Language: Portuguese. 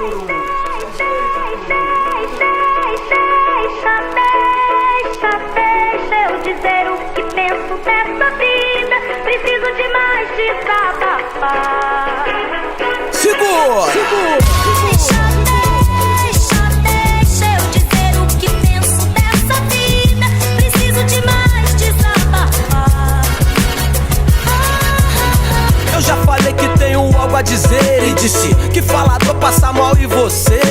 Deixa eu dizer o que penso dessa vida. Preciso de mais desabafar. Segura! Deixa eu dizer o que penso dessa vida. Preciso de mais desabafar. Eu já falei que tenho algo a dizer e disse que falador passa mal e você